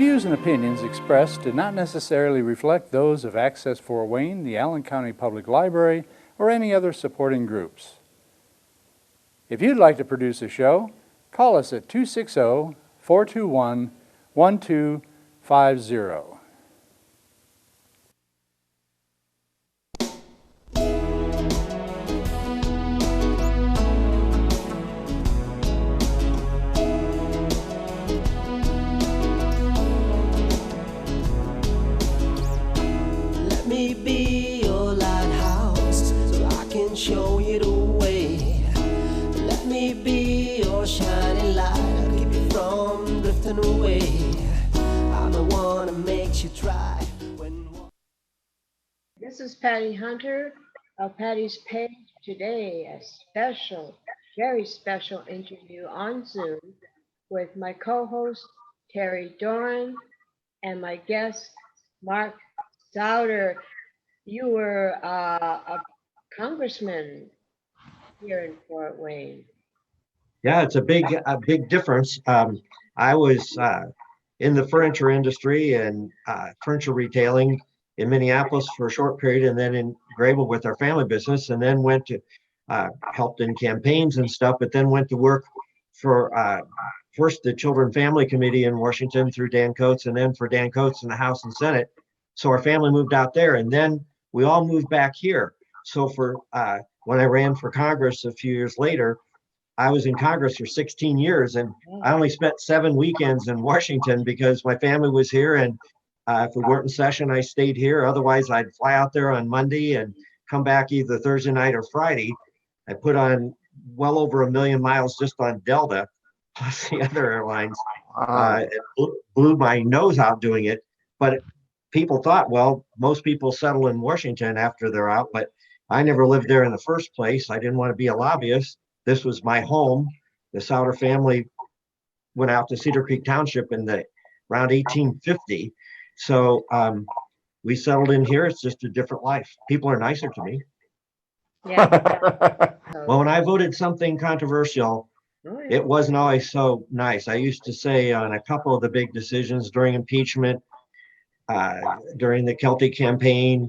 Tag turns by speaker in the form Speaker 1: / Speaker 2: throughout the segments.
Speaker 1: views and opinions expressed do not necessarily reflect those of Access Fort Wayne, the Allen County Public Library, or any other supporting groups. If you'd like to produce a show, call us at 260-421-1250.
Speaker 2: Let me be your lighthouse so I can show you the way. Let me be your shining light, I'll keep you from drifting away. I'm the one that makes you try when.
Speaker 3: This is Patty Hunter of Patty's Page. Today, a special, very special interview on Zoom with my co-host Terry Doran and my guest Mark Souder. You were a congressman here in Fort Wayne.
Speaker 4: Yeah, it's a big difference. I was in the furniture industry and furniture retailing in Minneapolis for a short period, and then in Grable with our family business, and then went to helped in campaigns and stuff, but then went to work for first the Children Family Committee in Washington through Dan Coates, and then for Dan Coates in the House and Senate. So our family moved out there, and then we all moved back here. So for when I ran for Congress a few years later, I was in Congress for 16 years, and I only spent 7 weekends in Washington because my family was here, and if we weren't in session, I stayed here. Otherwise, I'd fly out there on Monday and come back either Thursday night or Friday. I put on well over 1 million miles just on Delta, plus the other airlines. It blew my nose out doing it. But people thought, well, most people settle in Washington after they're out, but I never lived there in the first place. I didn't want to be a lobbyist. This was my home. The Souder family went out to Cedar Creek Township in around 1850. So we settled in here. It's just a different life. People are nicer to me.
Speaker 3: Yeah.
Speaker 4: Well, when I voted something controversial, it wasn't always so nice. I used to say on a couple of the big decisions during impeachment, during the Celtic campaign,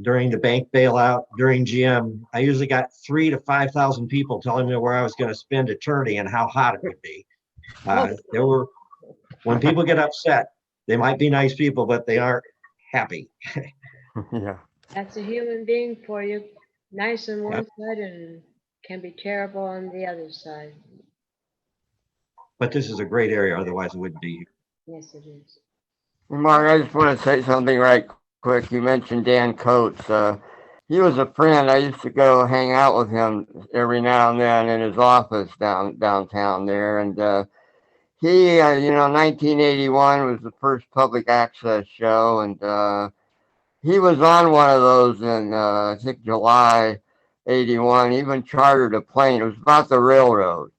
Speaker 4: during the bank bailout, during GM, I usually got 3,000 to 5,000 people telling me where I was going to spend eternity and how hot it would be. When people get upset, they might be nice people, but they aren't happy.
Speaker 5: Yeah.
Speaker 3: That's a human being for you. Nice on one side and can be terrible on the other side.
Speaker 4: But this is a great area, otherwise it wouldn't be.
Speaker 3: Yes, it is.
Speaker 5: Mark, I just want to say something right quick. You mentioned Dan Coates. He was a friend. I used to go hang out with him every now and then in his office downtown there. And he, 1981 was the first public access show. And he was on one of those in, I think, July 81. He even chartered a plane. It was about the railroad.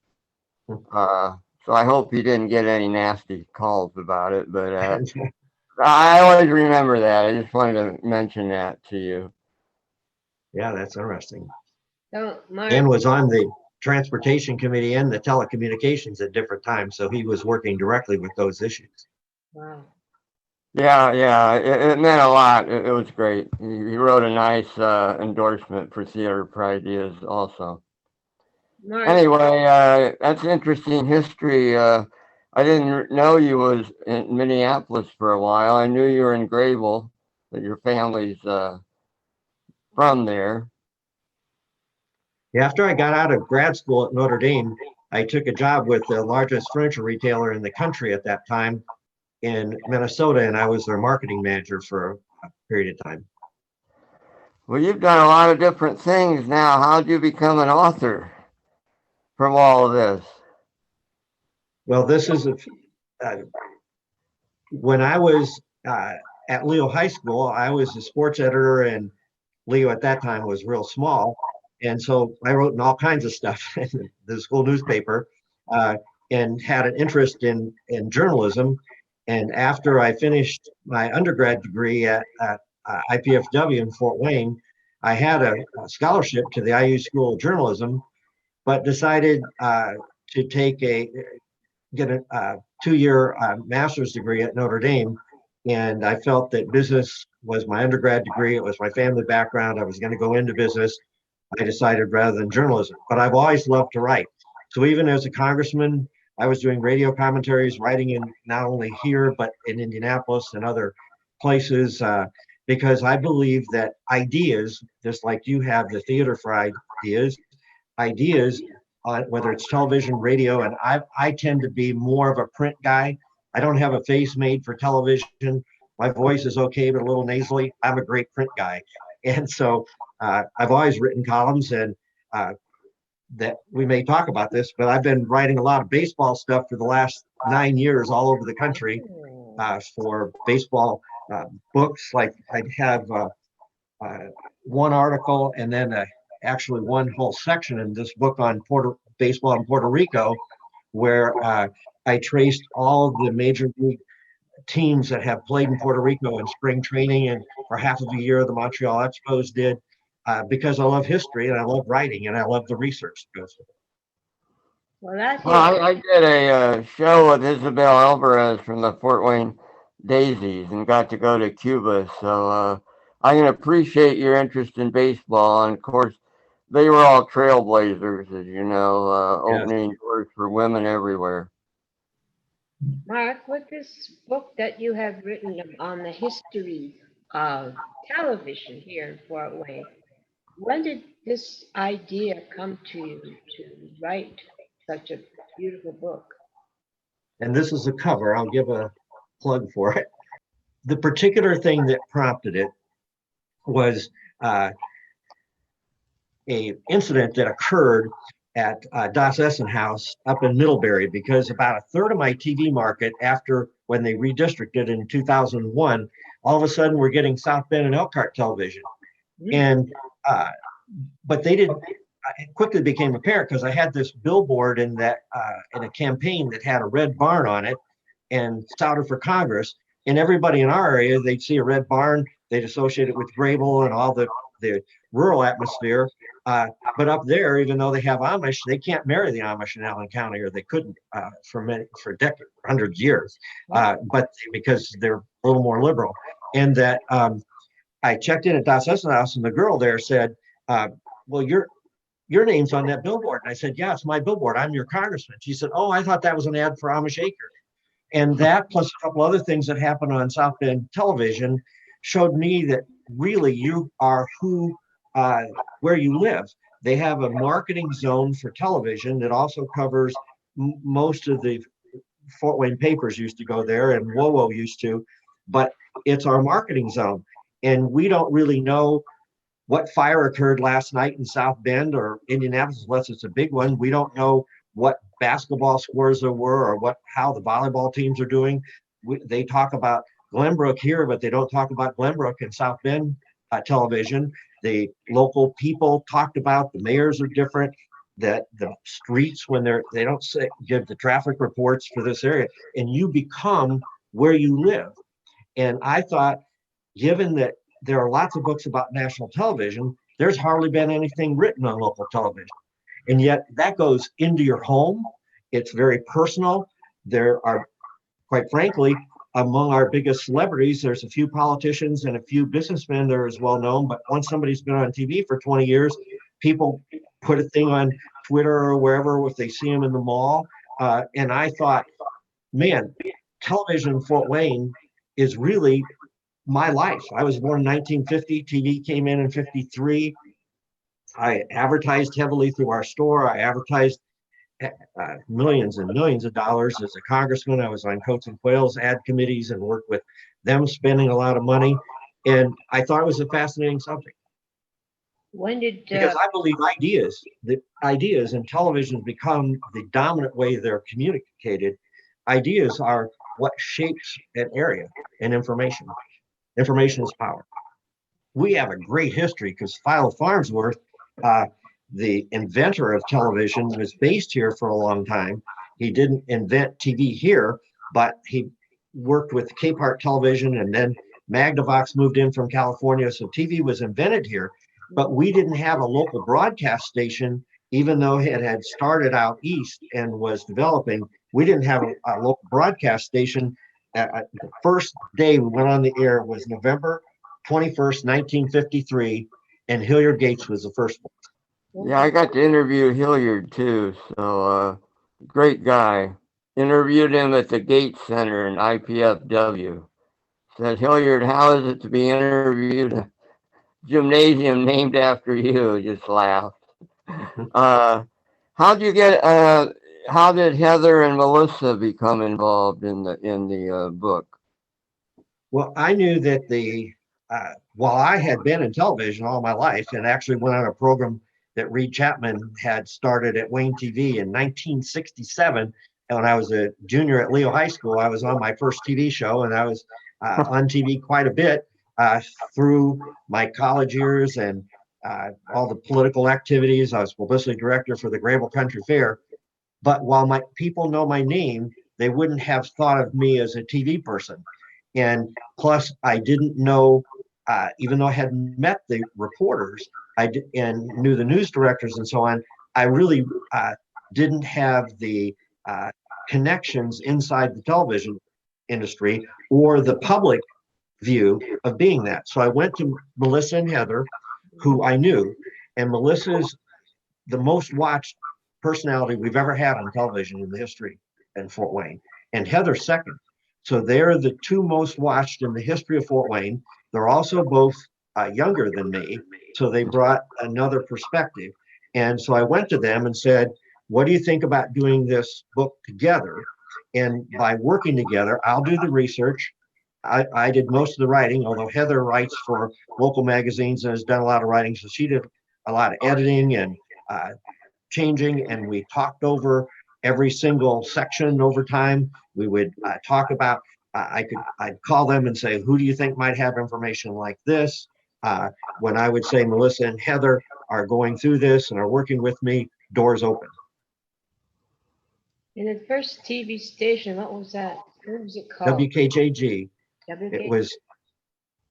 Speaker 5: So I hope he didn't get any nasty calls about it. But I always remember that. I just wanted to mention that to you.
Speaker 4: Yeah, that's interesting.
Speaker 3: Mark,
Speaker 4: Dan was on the Transportation Committee and the Telecommunications at different times, so he was working directly with those issues.
Speaker 3: wow.
Speaker 5: Yeah, it meant a lot. It was great. He wrote a nice endorsement for Theater for Ideas also.
Speaker 3: Mark,
Speaker 5: Anyway, that's interesting history. I didn't know you was in Minneapolis for a while. I knew you were in Grable, that your family's from there.
Speaker 4: Yeah, after I got out of grad school at Notre Dame, I took a job with the largest furniture retailer in the country at that time in Minnesota, and I was their marketing manager for a period of time.
Speaker 5: Well, you've done a lot of different things now. How'd you become an author from all of this?
Speaker 4: Well, this is when I was at Leo High School, I was a sports editor, and Leo at that time was real small. And so I wrote in all kinds of stuff in the school newspaper and had an interest in journalism. And after I finished my undergrad degree at IPFW in Fort Wayne, I had a scholarship to the IU School of Journalism, but decided to take get a 2-year master's degree at Notre Dame. And I felt that business was my undergrad degree. It was my family background. I was going to go into business. I decided rather than journalism, but I've always loved to write. So even as a congressman, I was doing radio commentaries, writing in not only here, but in Indianapolis and other places, because I believe that ideas, just like you have the theater for ideas, whether it's television, radio, and I tend to be more of a print guy. I don't have a face made for television. My voice is okay, but a little nasally. I'm a great print guy. And so I've always written columns, and that we may talk about this, but I've been writing a lot of baseball stuff for the last 9 years all over the country for baseball books. Like I have one article and then actually one whole section in this book on baseball in Puerto Rico, where I traced all of the major league teams that have played in Puerto Rico in spring training, and for half of a year the Montreal Expos did, because I love history and I love writing and I love the research that goes with it.
Speaker 3: Well, that's
Speaker 5: Well, I did a show with Isabel Alvarez from the Fort Wayne Daisies and got to go to Cuba. So I can appreciate your interest in baseball. And of course, they were all trailblazers, as you know,
Speaker 4: Yes.
Speaker 5: opening doors for women everywhere.
Speaker 3: Mark, with this book that you have written on the history of television here in Fort Wayne, when did this idea come to you to write such a beautiful book?
Speaker 4: And this is a cover. I'll give a plug for it. The particular thing that prompted it was a incident that occurred at Das Essen House up in Middlebury, because about a third of my TV market, after when they redistricted in 2001, all of a sudden we're getting South Bend and Elkhart television. And but they didn't. It quickly became apparent because I had this billboard in a campaign that had a red barn on it and Souder for Congress. And everybody in our area, they'd see a red barn, they'd associate it with Grable and all the rural atmosphere. But up there, even though they have Amish, they can't marry the Amish in Allen County, or they couldn't for decades, hundreds of years, because they're a little more liberal. And that I checked in at Das Essen House, and the girl there said, well, your name's on that billboard. And I said, yeah, it's my billboard. I'm your congressman. She said, oh, I thought that was an ad for Amish Acre. And that, plus a couple other things that happened on South Bend television, showed me that really you are where you live. They have a marketing zone for television that also covers most of the Fort Wayne papers used to go there, and WoWo used to, but it's our marketing zone. And we don't really know what fire occurred last night in South Bend or Indianapolis, unless it's a big one. We don't know what basketball scores there were, or how the volleyball teams are doing. They talk about Glenbrook here, but they don't talk about Glenbrook in South Bend television. The local people talked about, the mayors are different, that the streets, when they don't give the traffic reports for this area, and you become where you live. And I thought, given that there are lots of books about national television, there's hardly been anything written on local television. And yet that goes into your home. It's very personal. There are, quite frankly, among our biggest celebrities, there's a few politicians and a few businessmen that are as well known, but once somebody's been on TV for 20 years, people put a thing on Twitter or wherever if they see them in the mall. And I thought, man, television in Fort Wayne is really my life. I was born in 1950. TV came in 53. I advertised heavily through our store. I advertised millions and millions of dollars as a congressman. I was on Coats and Quails ad committees and worked with them spending a lot of money. And I thought it was a fascinating subject.
Speaker 3: When did
Speaker 4: because I believe ideas in television become the dominant way they're communicated. Ideas are what shapes an area and information. Information is power. We have a great history because Philo Farnsworth, the inventor of television, was based here for a long time. He didn't invent TV here, but he worked with Capehart Television, and then Magnavox moved in from California. So TV was invented here, but we didn't have a local broadcast station even though it had started out east and was developing, we didn't have a local broadcast station. The first day we went on the air was November 21st, 1953, and Hilliard Gates was the first one.
Speaker 5: Yeah, I got to interview Hilliard too. So great guy. Interviewed him at the Gates Center in IPFW. Said, Hilliard, how is it to be interviewed at a gymnasium named after you? Just laughed. How'd you get? How did Heather and Melissa become involved in the book?
Speaker 4: Well, I knew that while I had been in television all my life and actually went on a program that Reed Chapman had started at Wayne TV in 1967. And when I was a junior at Leo High School, I was on my first TV show, and I was on TV quite a bit through my college years and all the political activities. I was publicity director for the Grable Country Fair. But while my people know my name, they wouldn't have thought of me as a TV person. And plus, I didn't know, even though I had met the reporters and knew the news directors and so on, I really didn't have the connections inside the television industry or the public view of being that. So I went to Melissa and Heather, who I knew, and Melissa's the most watched personality we've ever had on television in the history in Fort Wayne, and Heather's second. So they're the two most watched in the history of Fort Wayne. They're also both younger than me, so they brought another perspective. And so I went to them and said, what do you think about doing this book together? And by working together, I'll do the research. I did most of the writing, although Heather writes for local magazines and has done a lot of writing. So she did a lot of editing and changing, and we talked over every single section over time. We would talk about, I'd call them and say, who do you think might have information like this? When I would say Melissa and Heather are going through this and are working with me, doors open.
Speaker 3: In the first TV station, what was that? What was it called?
Speaker 4: WKJG. It was,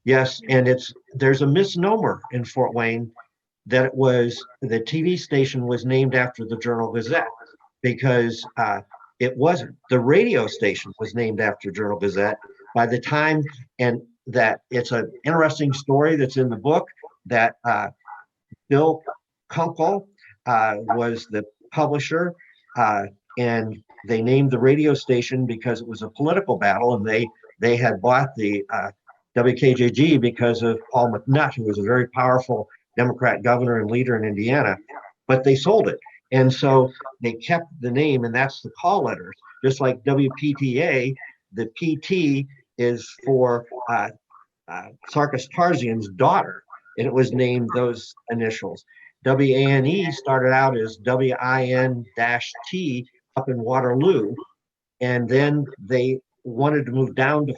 Speaker 4: yes, and there's a misnomer in Fort Wayne that it was, the TV station was named after the Journal Gazette, because it wasn't. The radio station was named after Journal Gazette by the time, and that it's an interesting story that's in the book, that Bill Kunkel was the publisher, and they named the radio station because it was a political battle, and they had bought the WKJG because of Paul McNutt, who was a very powerful Democrat governor and leader in Indiana, but they sold it. And so they kept the name, and that's the call letters. Just like WPTA, the PT is for Sarkis Tarzian's daughter, and it was named those initials. WANE started out as WIN-T up in Waterloo, and then they wanted to move down to,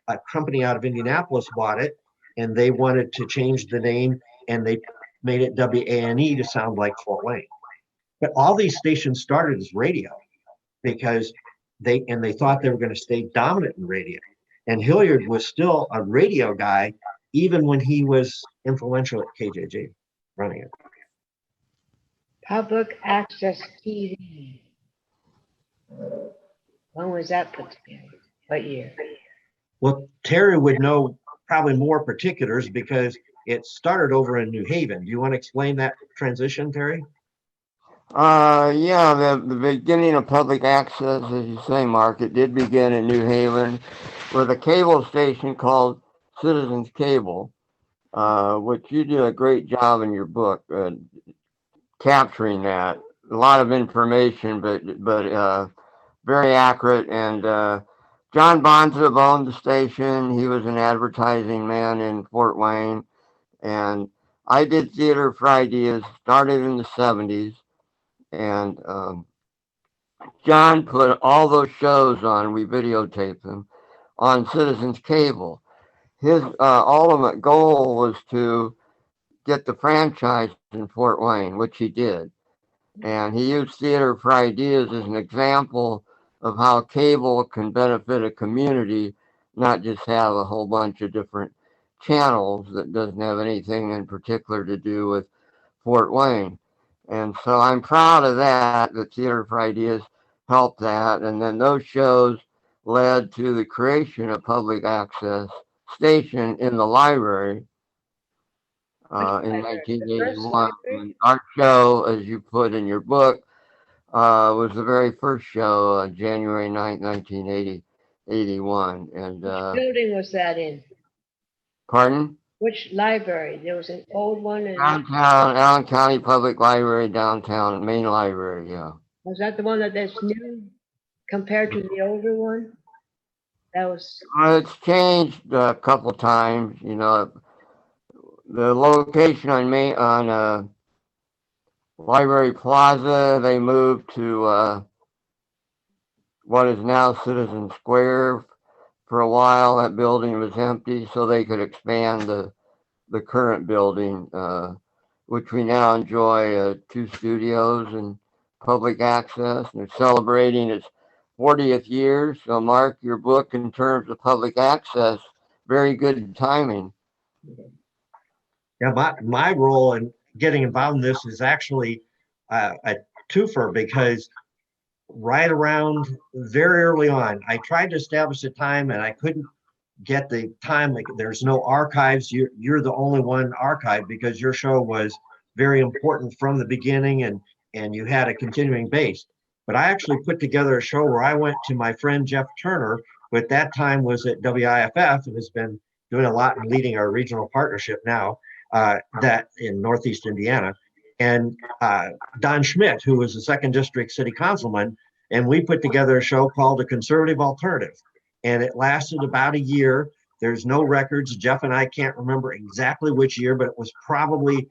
Speaker 4: a company out of Indianapolis bought it, and they wanted to change the name, and they made it WANE to sound like Fort Wayne. But all these stations started as radio because they thought they were going to stay dominant in radio. And Hilliard was still a radio guy even when he was influential at KJJ running it.
Speaker 3: Public access TV. When was that put together? What year?
Speaker 4: Well, Terry would know probably more particulars because it started over in New Haven. Do you want to explain that transition, Terry?
Speaker 5: Yeah, the beginning of public access, as you say, Mark, it did begin in New Haven with a cable station called Citizens Cable, which you do a great job in your book capturing that. A lot of information, but very accurate. And John Bonza owned the station. He was an advertising man in Fort Wayne. And I did Theater for Ideas, started in the 70s. And John put all those shows on, we videotaped them, on Citizens Cable. His ultimate goal was to get the franchise in Fort Wayne, which he did. And he used Theater for Ideas as an example of how cable can benefit a community, not just have a whole bunch of different channels that doesn't have anything in particular to do with Fort Wayne. And so I'm proud of that. The Theater for Ideas helped that. And then those shows led to the creation of public access station in the library
Speaker 3: Which
Speaker 5: in
Speaker 3: library? The first
Speaker 5: 1981.
Speaker 3: library?
Speaker 5: And our show, as you put in your book, was the very first show, January 9th, 1981. And
Speaker 3: Building was that in?
Speaker 5: pardon?
Speaker 3: Which library? There was an old one and
Speaker 5: Downtown, Allen County Public Library, downtown, main library, yeah.
Speaker 3: was that the one that's new compared to the older one? That was,
Speaker 5: It's changed a couple times, you know. The location on Library Plaza, they moved to what is now Citizen Square for a while. That building was empty, so they could expand the current building, which we now enjoy 2 studios and public access, and it's celebrating its 40th year. So, Mark, your book in terms of public access, very good timing.
Speaker 4: Yeah, my role in getting involved in this is actually a twofer because right around very early on, I tried to establish a time and I couldn't get the time. Like, there's no archives. You're the only one archived because your show was very important from the beginning and you had a continuing base. But I actually put together a show where I went to my friend Jeff Turner, who at that time was at WIFF and has been doing a lot and leading our regional partnership now, that in Northeast Indiana, and Don Schmidt, who was the second district city councilman, and we put together a show called A Conservative Alternative, and it lasted about a year. There's no records. Jeff and I can't remember exactly which year, but it was probably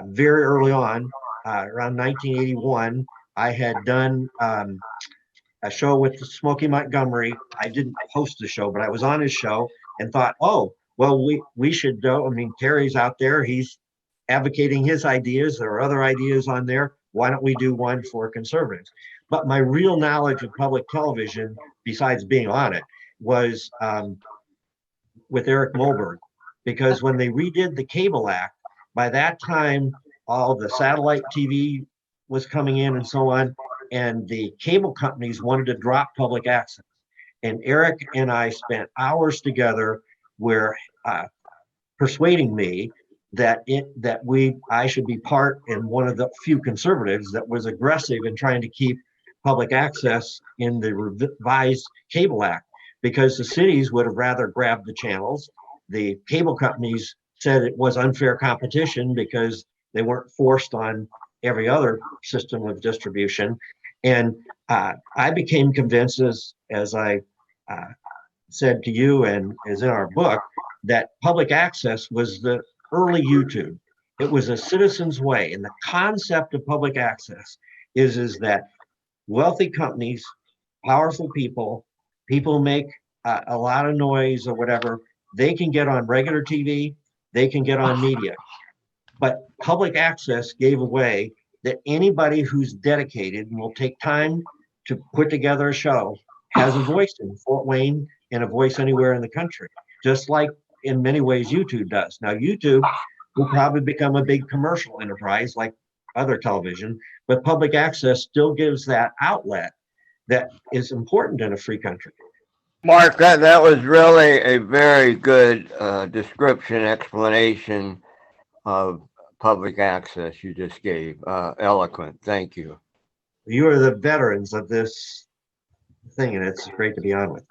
Speaker 4: very early on, around 1981. I had done a show with Smokey Montgomery. I didn't host the show, but I was on his show and thought, oh, well, we should go. I mean, Terry's out there. He's advocating his ideas. There are other ideas on there. Why don't we do one for conservatives? But my real knowledge of public television, besides being on it, was with Eric Moberg, because when they redid the Cable Act, by that time, all the satellite TV was coming in and so on, and the cable companies wanted to drop public access. And Eric and I spent hours together where persuading me that I should be part and one of the few conservatives that was aggressive in trying to keep public access in the revised Cable Act, because the cities would have rather grabbed the channels. The cable companies said it was unfair competition because they weren't forced on every other system of distribution. And I became convinced, as I said to you and is in our book, that public access was the early YouTube. It was a citizen's way. And the concept of public access is that wealthy companies, powerful people make a lot of noise or whatever, they can get on regular TV, they can get on media. But public access gave away that anybody who's dedicated and will take time to put together a show has a voice in Fort Wayne and a voice anywhere in the country, just like in many ways YouTube does. Now, YouTube will probably become a big commercial enterprise like other television, but public access still gives that outlet that is important in a free country.
Speaker 5: Mark, that was really a very good description, explanation of public access you just gave. Eloquent. Thank you.
Speaker 4: You are the veterans of this thing, and it's great to be on with.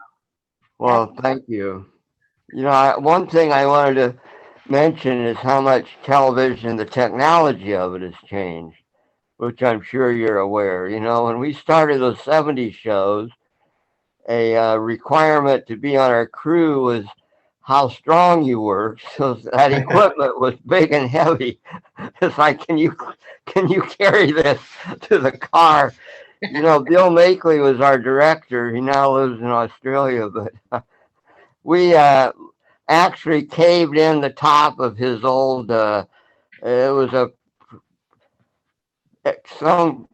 Speaker 5: Well, thank you. You know, one thing I wanted to mention is how much television, the technology of it has changed, which I'm sure you're aware. You know, when we started those 70s shows, a requirement to be on our crew was how strong you were. So that equipment was big and heavy. It's like, can you carry this to the car? You know, Bill Makeley was our director. He now lives in Australia, but we actually caved in the top of his old, it was some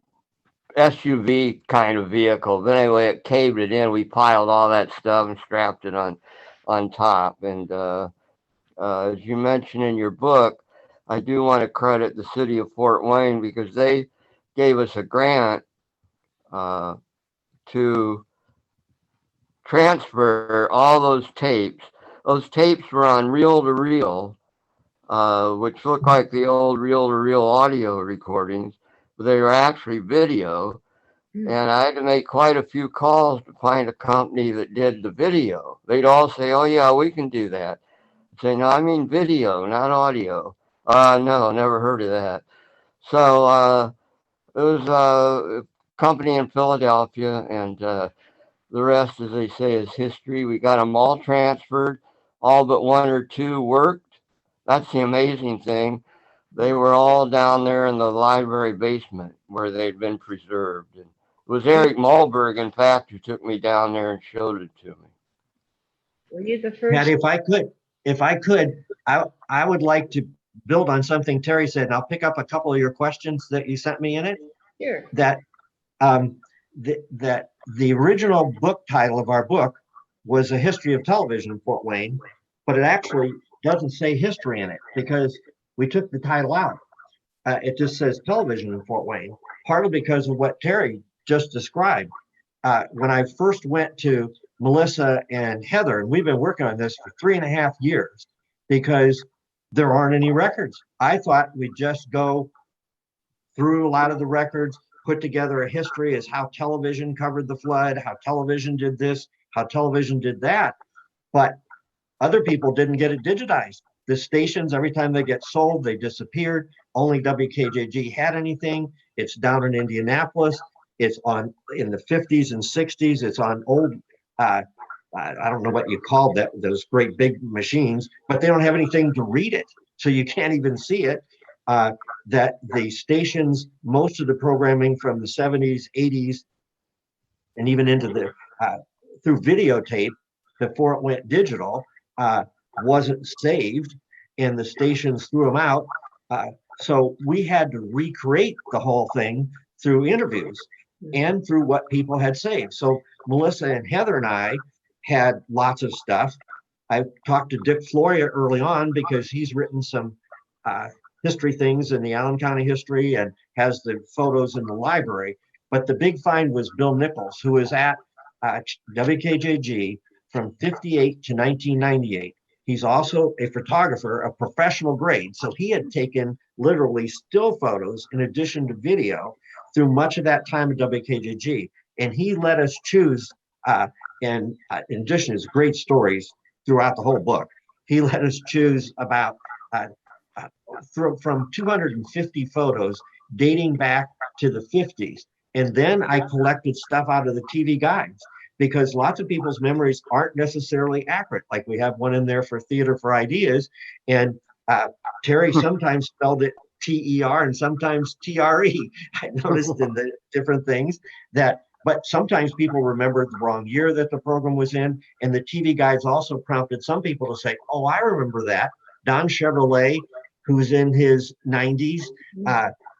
Speaker 5: SUV kind of vehicle. But anyway, it caved it in. We piled all that stuff and strapped it on top. And as you mentioned in your book, I do want to credit the city of Fort Wayne because they gave us a grant to transfer all those tapes. Those tapes were on reel to reel, which looked like the old reel to reel audio recordings, but they were actually video. And I had to make quite a few calls to find a company that did the video. They'd all say, "Oh yeah, we can do that." I'd say, "No, I mean video, not audio." No, never heard of that. So it was a company in Philadelphia, and the rest, as they say, is history. We got them all transferred. All but one or two worked. That's the amazing thing. They were all down there in the library basement where they'd been preserved. And it was Eric Malberg, in fact, who took me down there and showed it to me.
Speaker 3: Were you the first?
Speaker 4: Patty, if I could, I would like to build on something Terry said, and I'll pick up a couple of your questions that you sent me in it.
Speaker 3: Sure.
Speaker 4: That that the original book title of our book was A History of Television in Fort Wayne, but it actually doesn't say history in it because we took the title out. It just says television in Fort Wayne, partly because of what Terry just described. When I first went to Melissa and Heather, and we've been working on this for 3.5 years because there aren't any records. I thought we'd just go through a lot of the records, put together a history as how television covered the flood, how television did this, how television did that. But other people didn't get it digitized. The stations, every time they get sold, they disappeared. Only WKJG had anything. It's down in Indianapolis. It's on in the 50s and 60s. It's on old, I don't know what you call that, those great big machines, but they don't have anything to read it. So you can't even see it. That the stations, most of the programming from the 70s, 80s, and even into the through videotape before it went digital, wasn't saved, and the stations threw them out. So we had to recreate the whole thing through interviews and through what people had saved. So Melissa and Heather and I had lots of stuff. I talked to Dick Floria early on because he's written some history things in the Allen County history and has the photos in the library. But the big find was Bill Nichols, who was at WKJG from 58 to 1998. He's also a photographer of professional grade. So he had taken literally still photos in addition to video through much of that time at WKJG. And he let us choose, and in addition to his great stories throughout the whole book, he let us choose about from 250 photos dating back to the 50s. And then I collected stuff out of the TV guides because lots of people's memories aren't necessarily accurate. Like we have one in there for Theater for Ideas, and Terry sometimes spelled it TER and sometimes TRE. I noticed in the different things that, but sometimes people remembered the wrong year that the program was in. And the TV guides also prompted some people to say, oh, I remember that. Don Chevrolet, who's in his 90s,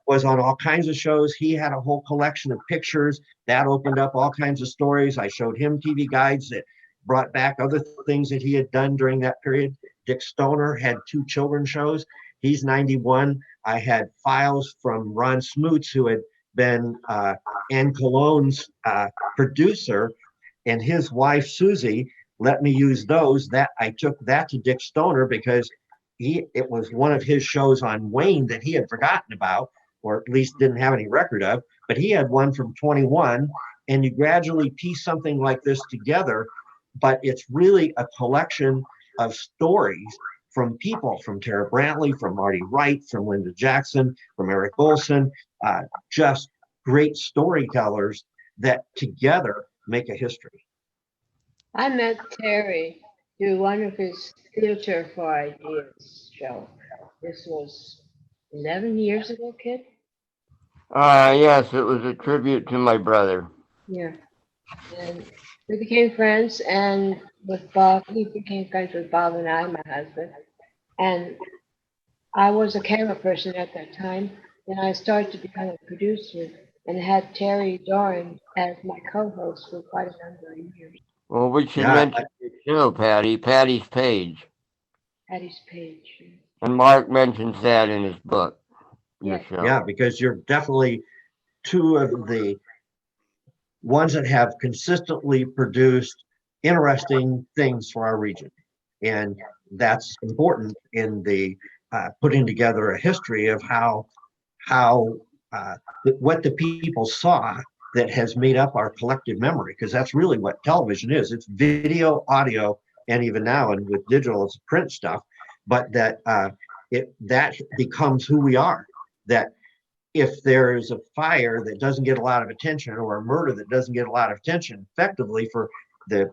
Speaker 4: was on all kinds of shows. He had a whole collection of pictures that opened up all kinds of stories. I showed him TV guides that brought back other things that he had done during that period. Dick Stoner had 2 children's shows. He's 91. I had files from Ron Smoots, who had been Ann Cologne's producer, and his wife, Susie, let me use those. That I took that to Dick Stoner because it was one of his shows on Wayne that he had forgotten about, or at least didn't have any record of, but he had one from 21, and you gradually piece something like this together, but it's really a collection of stories from people, from Tara Brantley, from Marty Wright, from Linda Jackson, from Eric Olson, just great storytellers that together make a history.
Speaker 3: I met Terry through one of his Theater for Ideas show. This was 11 years ago, kid?
Speaker 5: Yes, it was a tribute to my brother.
Speaker 3: Yeah. And we became friends, and with Bob, he became friends with Bob and I, my husband. And I was a camera person at that time, and I started to become a producer and had Terry Doran as my co-host for quite a number of years.
Speaker 5: Well, we should mention your show, Patty. Patty's Page.
Speaker 3: Patty's Page.
Speaker 5: And Mark mentions that in his book, your
Speaker 3: Yes.
Speaker 5: show.
Speaker 4: Yeah, because you're definitely two of the ones that have consistently produced interesting things for our region. And that's important in the putting together a history of how what the people saw that has made up our collective memory, because that's really what television is. It's video, audio, and even now, and with digital, it's print stuff. But that that becomes who we are. That if there is a fire that doesn't get a lot of attention, or a murder that doesn't get a lot of attention, effectively for the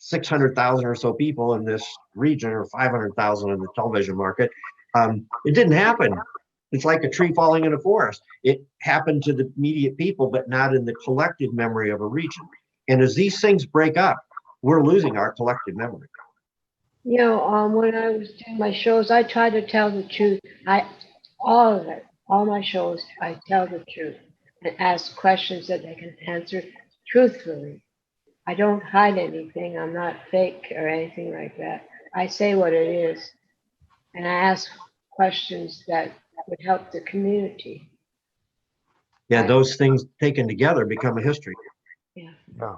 Speaker 4: 600,000 or so people in this region, or 500,000 in the television market, it didn't happen. It's like a tree falling in a forest. It happened to the immediate people, but not in the collective memory of a region. And as these things break up, we're losing our collective memory.
Speaker 3: You know, when I was doing my shows, I try to tell the truth. All of it, all my shows, I tell the truth and ask questions that they can answer truthfully. I don't hide anything. I'm not fake or anything like that. I say what it is, and I ask questions that would help the community.
Speaker 4: Yeah,
Speaker 3: Right.
Speaker 4: those things taken together become a history.
Speaker 3: Yeah.
Speaker 5: Yeah.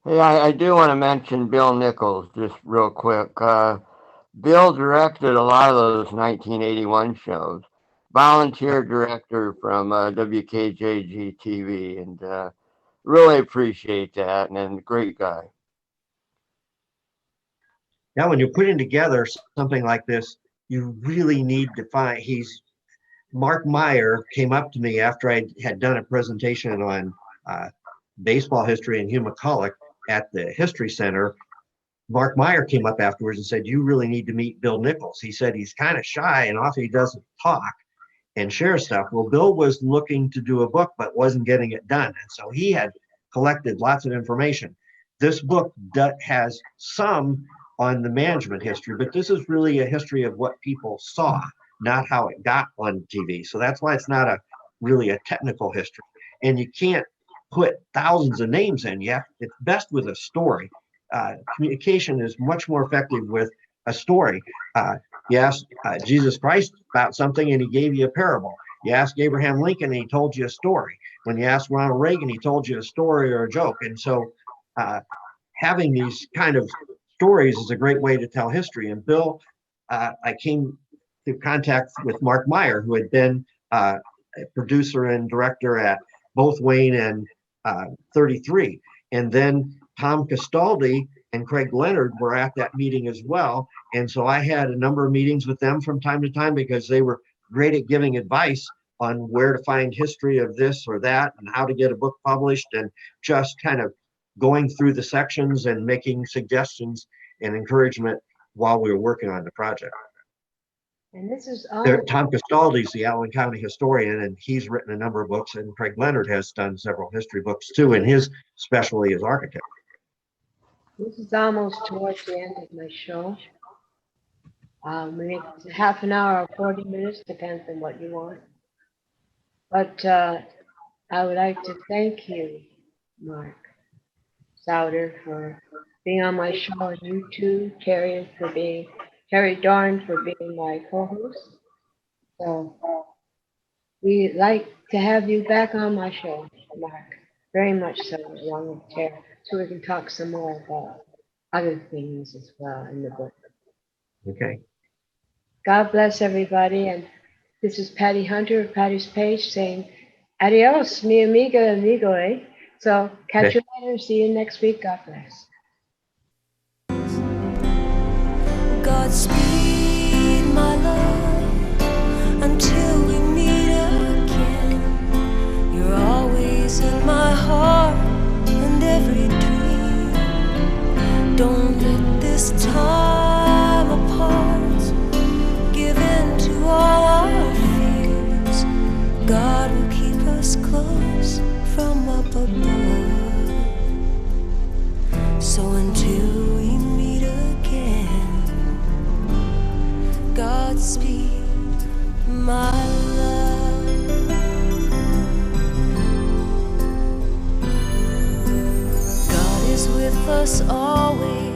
Speaker 5: Hey, I do want to mention Bill Nichols just real quick. Bill directed a lot of those 1981 shows. Volunteer director from WKJG TV, and really appreciate that. And great guy.
Speaker 4: Now, when you're putting together something like this, you really need to find. Mark Meyer came up to me after I had done a presentation on baseball history and Hugh McCulloch at the History Center. Mark Meyer came up afterwards and said, "You really need to meet Bill Nichols." He said he's kind of shy and often he doesn't talk and share stuff. Well, Bill was looking to do a book, but wasn't getting it done. And so he had collected lots of information. This book has some on the management history, but this is really a history of what people saw, not how it got on TV. So that's why it's not really a technical history. And you can't put thousands of names in. It's best with a story. Communication is much more effective with a story. You asked Jesus Christ about something and he gave you a parable. You asked Abraham Lincoln and he told you a story. When you asked Ronald Reagan, he told you a story or a joke. And so having these kind of stories is a great way to tell history. And Bill, I came through contact with Mark Meyer, who had been a producer and director at both Wayne and 33. And then Tom Castaldi and Craig Leonard were at that meeting as well. And so I had a number of meetings with them from time to time because they were great at giving advice on where to find history of this or that and how to get a book published, and just kind of going through the sections and making suggestions and encouragement while we were working on the project.
Speaker 3: And this is
Speaker 4: Tom Castaldi is the Allen County historian, and he's written a number of books, and Craig Leonard has done several history books too, and his specialty is architect.
Speaker 3: This is almost towards the end of my show. Maybe it's half an hour or 40 minutes, depends on what you want. But I would like to thank you, Mark Souder, for being on my show, and you too, Terry Doran, for being my co-host. So we'd like to have you back on my show, Mark, very much so, along with Terry, so we can talk some more about other things as well in the book.
Speaker 4: Okay.
Speaker 3: God bless everybody, and this is Patty Hunter of Patty's Page saying, adios, mi amiga, amigo, eh? So catch you later, see you next week, God bless.
Speaker 2: Godspeed, my love, until we meet again. You're always in my heart and every dream. Don't let this time apart give in to all our fears. God will keep us close from up above. So until we meet again, Godspeed, my love. God is with us always.